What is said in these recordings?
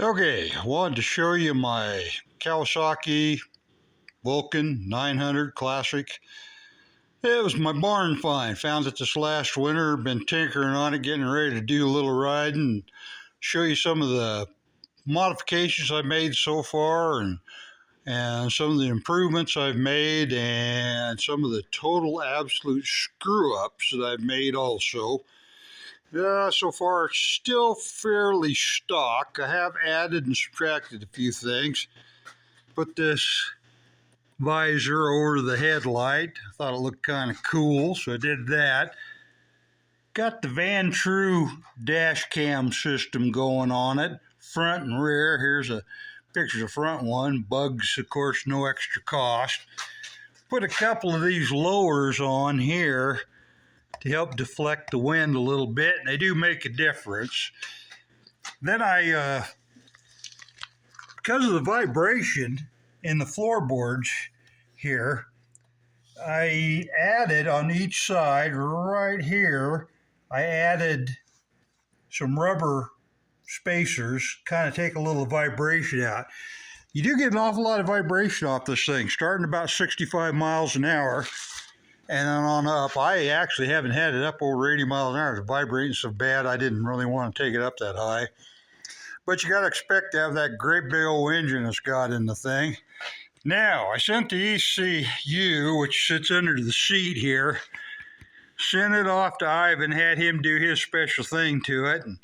Okay, I wanted to show you my Kawasaki VN900 Classic. It was my barn find. Found it this last winter. Been tinkering on it, getting ready to do a little riding. Show you some of the modifications I've made so far and some of the improvements I've made and some of the total absolute screw-ups that I've made also. So far it's still fairly stock. I have added and subtracted a few things. Put this visor over the headlight. I thought it looked kind of cool, so I did that. Got the Van True dash cam system going on it, front and rear. Here's a picture of the front one. Bugs, of course, no extra cost. Put a couple of these lowers on here to help deflect the wind a little bit, and they do make a difference. Then because of the vibration in the floorboards here, I added on each side right here, I added some rubber spacers, kind of take a little vibration out. You do get an awful lot of vibration off this thing, starting about 65 miles an hour. And then on up, I actually haven't had it up over 80 miles an hour. It's vibrating so bad I didn't really want to take it up that high. But you got to expect to have that great big old engine it's got in the thing. Now, I sent the ECU, which sits under the seat here, sent it off to Ivan, had him do his special thing to it, and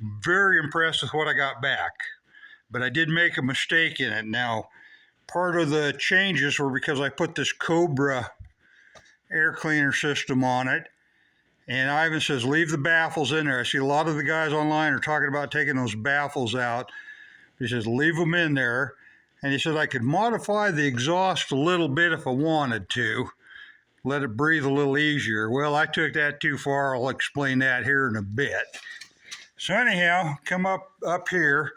very impressed with what I got back. But I did make a mistake in it. Now, part of the changes were because I put this Cobra air cleaner system on it, and Ivan says leave the baffles in there. I see a lot of the guys online are talking about taking those baffles out. He says leave them in there, and he said I could modify the exhaust a little bit if I wanted to, let it breathe a little easier. Well, I took that too far. I'll explain that here in a bit. So anyhow, come up here.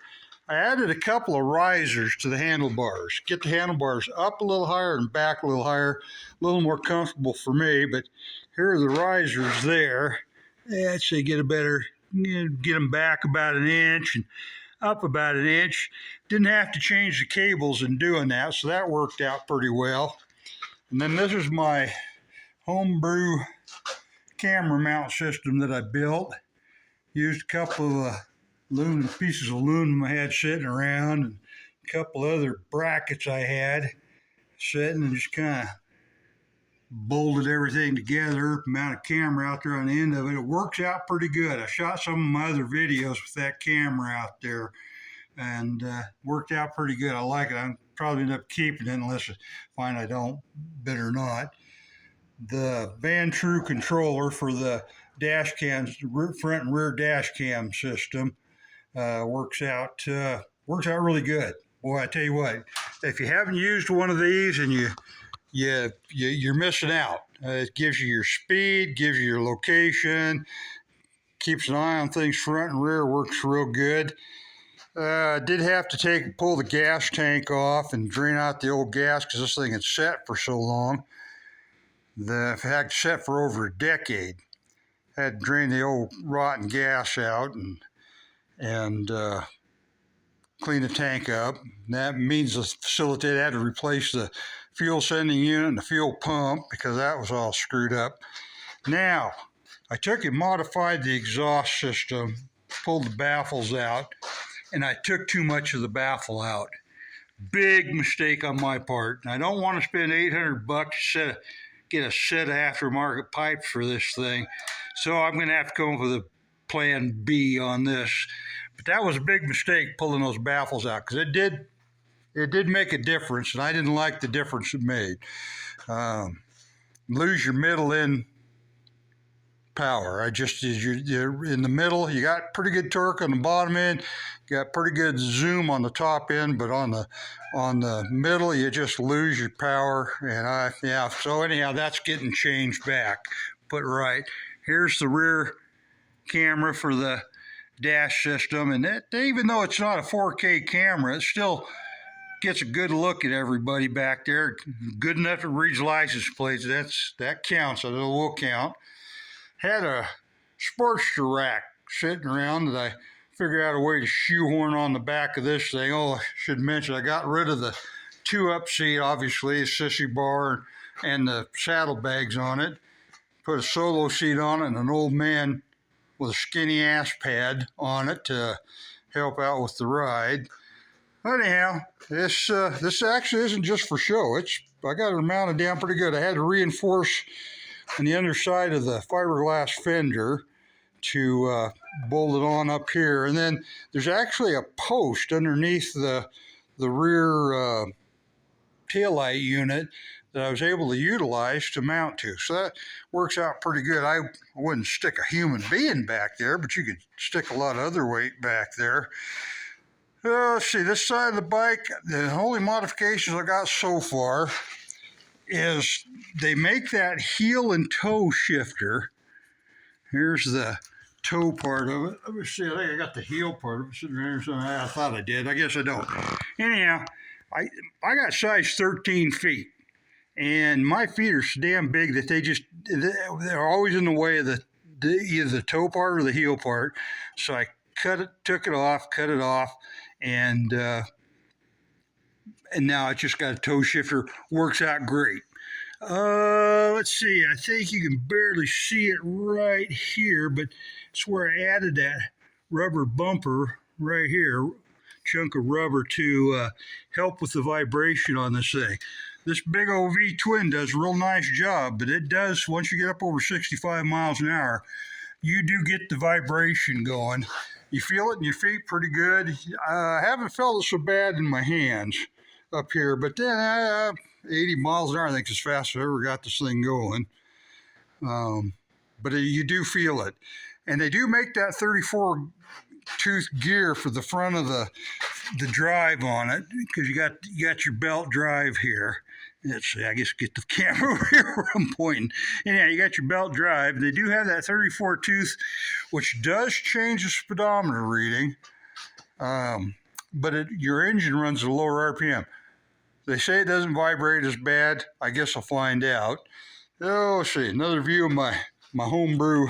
I added a couple of risers to the handlebars. Get the handlebars up a little higher and back a little higher. A little more comfortable for me, but here are the risers there. Let's say get them back about an inch and up about an inch. Didn't have to change the cables in doing that, so that worked out pretty well. And then this is my homebrew camera mount system that I built. Used a couple of pieces of aluminum I had sitting around and a couple other brackets I had sitting, and just kind of bolted everything together, mounted a camera out there on the end of it. It works out pretty good. I shot some of my other videos with that camera out there, and worked out pretty good. I like it. I'll probably end up keeping it unless I find I don't, better not. The Van True controller for the dash cams, front and rear dash cam system, works out really good. Boy, I tell you what, if you haven't used one of these and you're missing out. It gives you your speed, gives you your location, keeps an eye on things front and rear, works real good. Did have to pull the gas tank off and drain out the old gas because this thing had sat for so long. In fact, set for over a decade. Had to drain the old rotten gas out and clean the tank up. That means the facilitator had to replace the fuel sending unit and the fuel pump because that was all screwed up. Now, I took and modified the exhaust system, pulled the baffles out, and I took too much of the baffle out. Big mistake on my part. I don't want to spend $800 to get a set of aftermarket pipes for this thing, so I'm going to have to come up with a plan B on this. But that was a big mistake, pulling those baffles out, because it did make a difference, and I didn't like the difference it made. Lose your middle end power. You're in the middle, you got pretty good torque on the bottom end, you got pretty good zoom on the top end, but on the middle, you just lose your power. And so anyhow, that's getting changed back, put right. Here's the rear camera for the dash system, and even though it's not a 4K camera, it still gets a good look at everybody back there. Good enough to read license plates. That counts. It will count. Had a Sportster rack sitting around that I figure out a way to shoehorn on the back of this thing. Oh, I should mention I got rid of the 2-up seat, obviously, a sissy bar and the saddlebags on it. Put a solo seat on it and an old man with a skinny ass pad on it to help out with the ride. Anyhow, this actually isn't just for show. I got it mounted down pretty good. I had to reinforce on the underside of the fiberglass fender to bolt it on up here, and then there's actually a post underneath the rear taillight unit that I was able to utilize to mount to. So that works out pretty good. I wouldn't stick a human being back there, but you could stick a lot of other weight back there. Let's see, this side of the bike, the only modifications I got so far is they make that heel and toe shifter. Here's the toe part of it. Let me see, I think I got the heel part of it sitting there. I thought I did. I guess I don't. Anyhow, I got size 13 feet. And my feet are so damn big that they're always in the way of either the toe part or the heel part. So I took it off, cut it off, and now I just got a toe shifter. Works out great. Let's see, I think you can barely see it right here, but it's where I added that rubber bumper right here, chunk of rubber to help with the vibration on this thing. This big old V-twin does a real nice job, but it does, once you get up over 65 miles an hour, you do get the vibration going. You feel it in your feet pretty good. I haven't felt it so bad in my hands up here, but then 80 miles an hour, I think, is as fast as I ever got this thing going. But you do feel it. And they do make that 34-tooth gear for the front of the drive on it, because you got your belt drive here. Let's see, I guess get the camera over here where I'm pointing. Anyhow, you got your belt drive. They do have that 34-tooth, which does change the speedometer reading, but your engine runs at a lower RPM. They say it doesn't vibrate as bad. I guess I'll find out. Oh, let's see, another view of my homebrew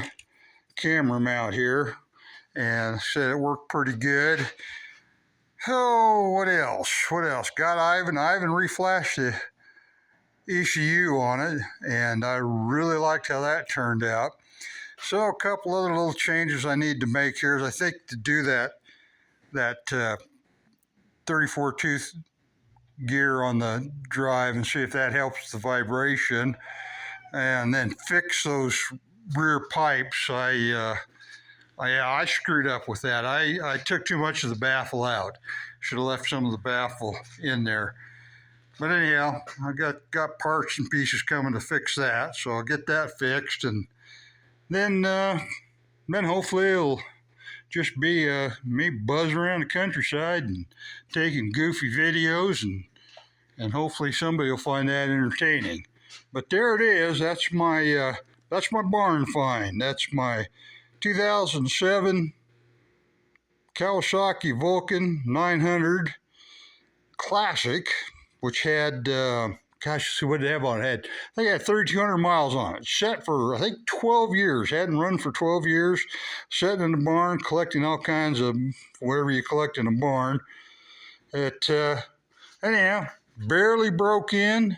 camera mount here, and said it worked pretty good. Oh, what else? Got Ivan reflashed the ECU on it, and I really liked how that turned out. So a couple other little changes I need to make here is I think to do that 34-tooth gear on the drive and see if that helps the vibration, and then fix those rear pipes. I screwed up with that. I took too much of the baffle out. Should have left some of the baffle in there. But anyhow, I got parts and pieces coming to fix that, so I'll get that fixed, and then hopefully it'll just be me buzzing around the countryside and taking goofy videos, and hopefully somebody will find that entertaining. But there it is. That's my barn find. That's my 2007 Kawasaki VN900 Classic, which had, what did it have on it? I think it had 3,200 miles on it. Set for, I think, 12 years. Hadn't run for 12 years. Sitting in the barn, collecting all kinds of whatever you collect in a barn. Anyhow, barely broke in,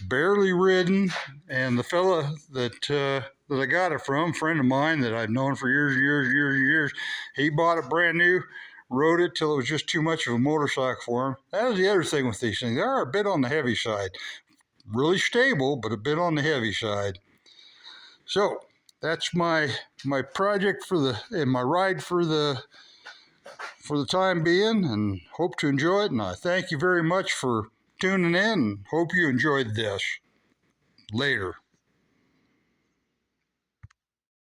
barely ridden, and the fella that I got it from, a friend of mine that I've known for years, he bought it brand new, rode it till it was just too much of a motorcycle for him. That was the other thing with these things. They are a bit on the heavy side. Really stable, but a bit on the heavy side. So that's my project and my ride for the time being, and hope to enjoy it. And I thank you very much for tuning in, and hope you enjoyed this. Later.